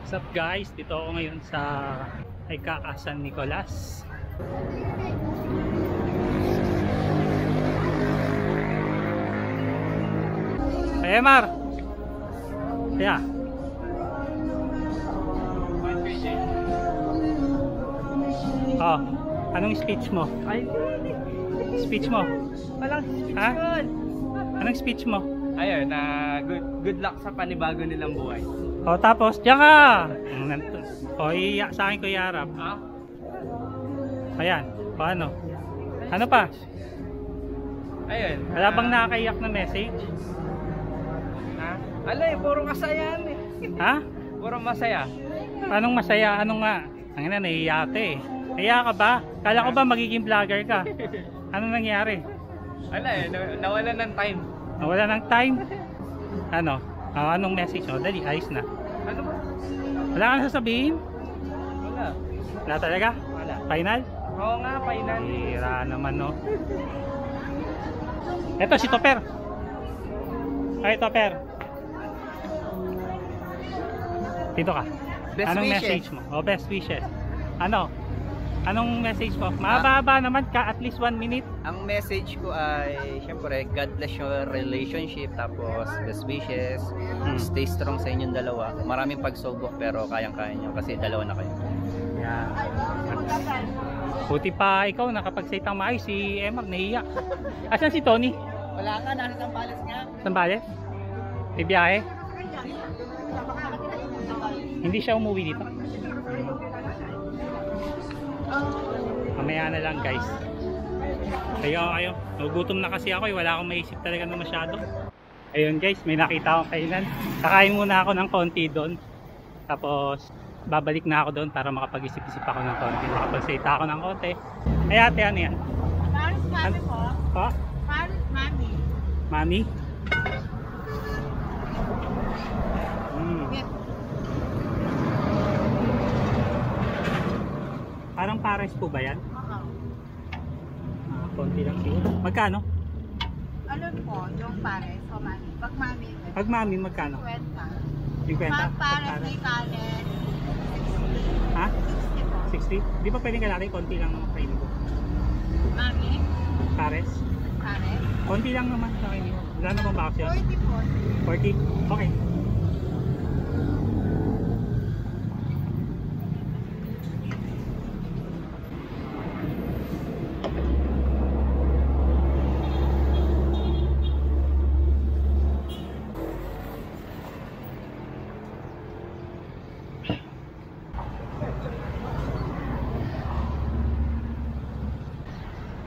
What's up guys? Dito ako ngayon sa Ikaka San Nicolas. Hey Mar! Yeah. Oh, anong speech mo? Speech mo? Walang speech Ha? yun. Anong speech mo? Ayun, good luck sa panibago nilang buhay. Oh, tapos, diyan ka! O, sa akin ko iarap. Ha? Ayan, paano? Ano pa? Ayun. Wala bang nakakaiyak na message? Ha? Alay, puro kasayaan eh. Ha? Puro masaya. Anong masaya? Ano nga? Ang ina, nahiya ka eh. Nahiya ka ba? Kala ko ba magiging vlogger ka? Ano nangyari? Alay, nawala ng time. Wala ng time? Ano? Anong message? O, dali, ayos na. Ano ba? Wala ka na sasabihin? Wala. Wala talaga? Wala. Final? Oo nga, final. Hira naman, no? Eto, si Topper. Ay, Topper. Dito ka. Best Anong wishes. message mo? O, best wishes. Ano? Anong message mo? Mahaba naman ka, at least 1 minute. Ang message ko ay, syempre, God bless your relationship, tapos best wishes, stay strong sa inyong dalawa. Maraming pagsubok pero kayang-kaya nyo kasi dalawa na kayo. Yan. Buti pa ikaw nakapagsaitang maayos, si Emma nahiya. Asan si Tony? Wala ka, nasa Sambales nga. Sambales? May biyahe? Hindi siya umuwi dito? Mamaya na lang guys. Kayo. Nagugutom na kasi ako eh. Wala akong maisip talaga na masyado. Ayun guys, may nakita akong kainan. Kakain muna ako ng konti doon. Tapos babalik na ako doon para makapag-isip-isip ako ng konti. Makapagsalita ako ng konti. Ay ate, ano yan? Paris Mami po. Pa? Paris Mami. Mami? Yes. Parang pares po ba yan? Oo. Konti lang siguro. Magkano? Ano po, yung Paris o Mami? Pag Mami, Pag mami, magkano? 50. 50? Pag Paris may kanin, Ha? 60 po. 60? Di ba pwedeng kalaki? Konti lang naman kainin ko. Mami, Pares? Paris. Konti lang naman sa kainin ko. Wala namang box yun? 40 po. 40? Okay.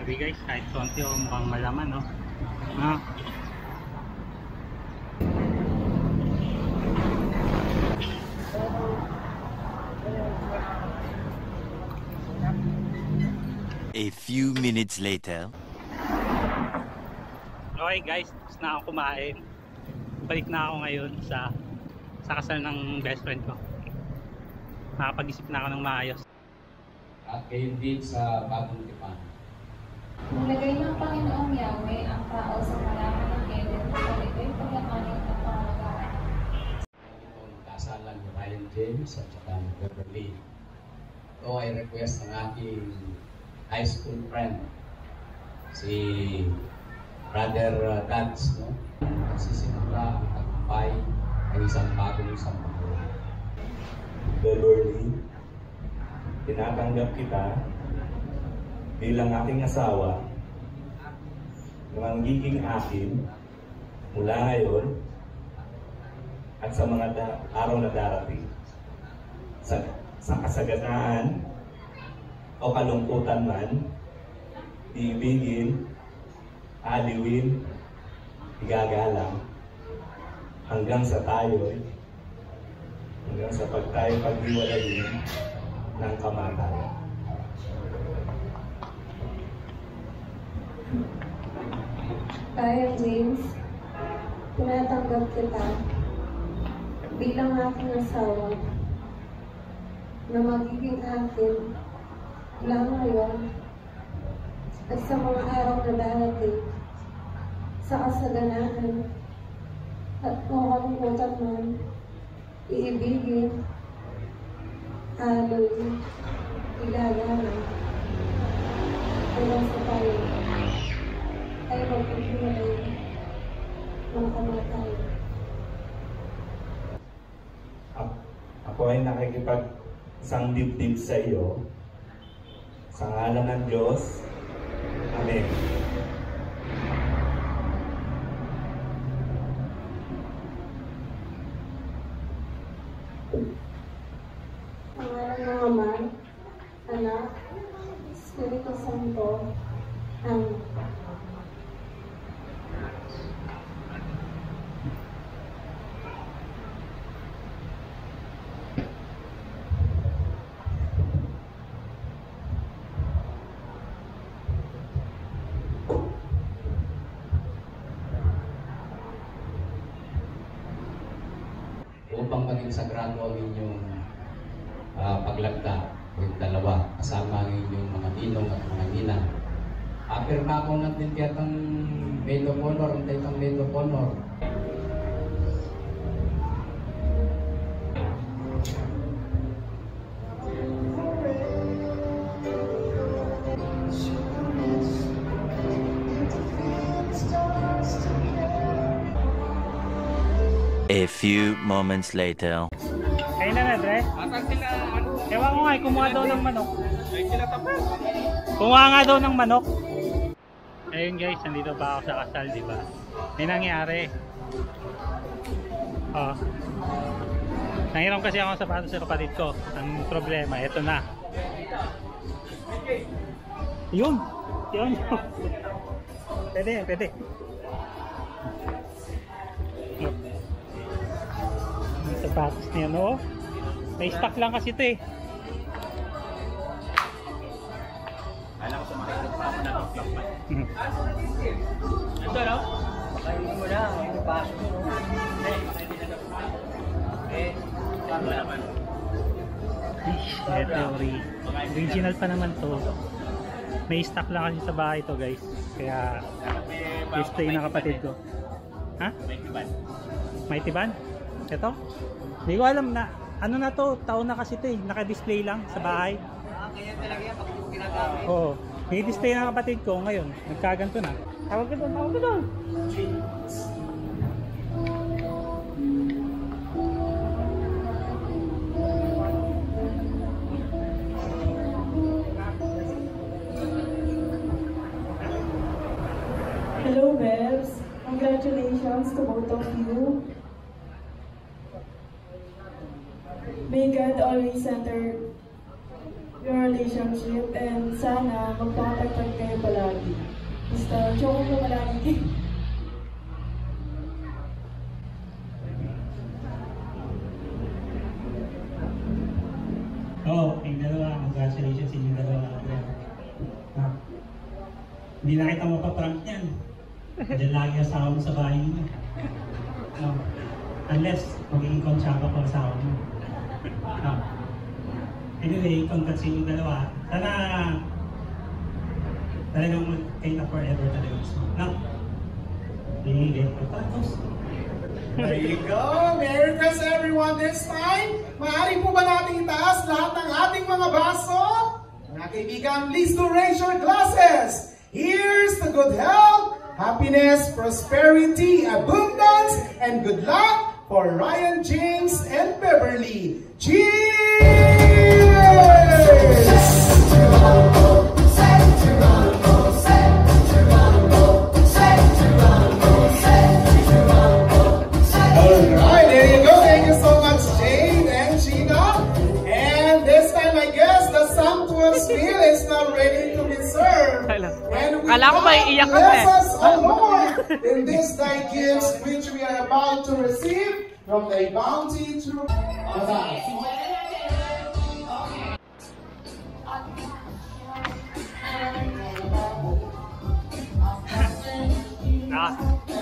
Sabi guys, kahit konti o mukhang malaman, no? Ha? A few minutes later. Okay guys, tapos na ako kumain. Balik na ako ngayon sa kasal ng best friend ko. Nakapag-isip na ako ng maayos. At gayon din sa bagong tipan. Nilagay ng Panginoong Yahweh ang tao sa halaman ng Eden upang ito'y pagyamanin at pangalagaan. Itong kasalan ni Ryan James at saka ni Beverly. Ito ay request ng aking high school friend, si Brother Dats, no? Nagsisimula ang tagumpay ng isang bagong sampagod. Beverly, tinatanggap kita bilang aking asawa na magiging akin mula ngayon at sa mga araw na darating. Sa kasaganaan o kalungkutan man, iibigin, aliwin, igagalang hanggang sa tayo paghiwalayin ng kamatayan. Kaya James, tinatanggap kita bilang aking asawa na magiging akin lang ngayon at sa mga araw na darating sa kasaganaan at kung kalungkutan man, iibigin, Hallelujah. Ilalaman. Hanggang sa tayo ay magpapalay ng kamatayan. Ako ay nakikipag isang dibdib sa iyo. Sa ngalan ng Diyos. Amen. Pangalan ng Ama, Anak, Espiritu Santo. Amen. Upang maging sagrado ang inyong paglagda, yung dalawa, kasama ang inyong mga ninong at mga ninang. Apirma ko natin tiyatang maid of honor, ang tiyatang maid of honor. A few moments later. Kain na, Dre. Asan sila? Ewan ko nga, kumuha daw ng manok. Ay sila tapos. Kumuha nga daw ng manok. Ayun guys, nandito pa ako sa kasal, di ba? May nangyari. Oh. Nangiram kasi ako ng sapatos sa kapatid ko. Ang problema, eto na. Yun! Yun! Pwede yan, pwede. Ang sapatos niya, no? May stock lang kasi ito eh. Alam ko sumakit pa ako na top pa. Ito, no? Pakainin mo na, yung pasok mo. Paano naman? Ito, original pa naman to. May stock lang kasi sa bahay to guys. Kaya display ng kapatid ko. Ha? Mighty Band? Ito? Hindi ko alam na. Ano na to? Taon na kasi ito eh. Naka-display lang sa bahay. Kaya talaga yan, pag ginagamit. Oo. May display ng kapatid ko ngayon. Nagkaganto na. Tawag ko doon, tawag ko doon. Hello, Bebs. Congratulations to both of you. May God always center your relationship and sana magpapagpag kayo palagi. Basta, choco ko palagi. Oo, yung dalawa. Congratulations sa inyong dalawa. Hindi na kita mapaprank yan. Diyan lagi ang asawa mo sa bahay niyo. Unless magiging konsyaba pa ang asawa mo. Anyway, congrats sa inyong dalawa. Sana talagang kayo na forever talaga. No? There you go! Merry Christmas everyone this time! Maaari po ba natin itaas lahat ng ating mga baso? Mga kaibigan, please do raise your glasses! Here's the good health, happiness, prosperity, abundance, and good luck for Ryan, James, and Beverly. Cheers! Alright, there you go. Thank you so much, Jane and Gina. And this time, I guess the sumptuous meal is now ready to be served. And we bless us, O Lord, in this thy gifts which we are about to receive from thy bounty through us.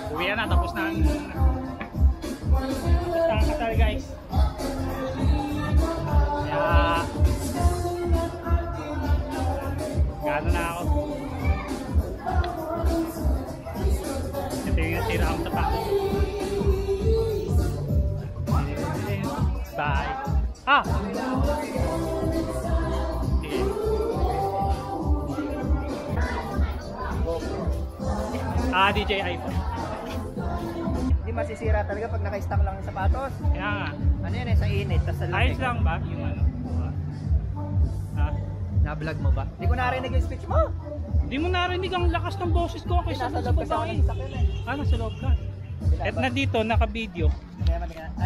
Uwi na, tapos na ang kasal guys. Kaya gano na ako. Ito yung nasira akong sapatos. Ah! Sige. DJI po. Hindi masisira talaga pag naka-stack lang yung sapatos. Kaya nga. Ano yan sa init, tas sa lamig. Ayos lang ba yung ano? Na-vlog mo ba? Hindi ko narinig yung speech mo. Hindi mo narinig ang lakas ng boses ko ako sa Nasa loob kasi ako babae. ng sakyan eh. Nasa loob ka. At na dito, naka-video.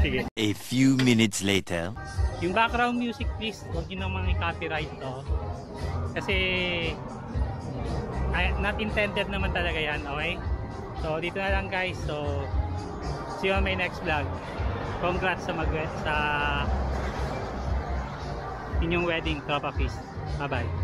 Sige. A few minutes later. Yung background music please, huwag nyo naman i-copyright to. Kasi not intended naman talaga yan, okay? So dito na lang guys. So see you on my next vlog. Congrats sa inyong wedding, Tropa Feast. Bye bye.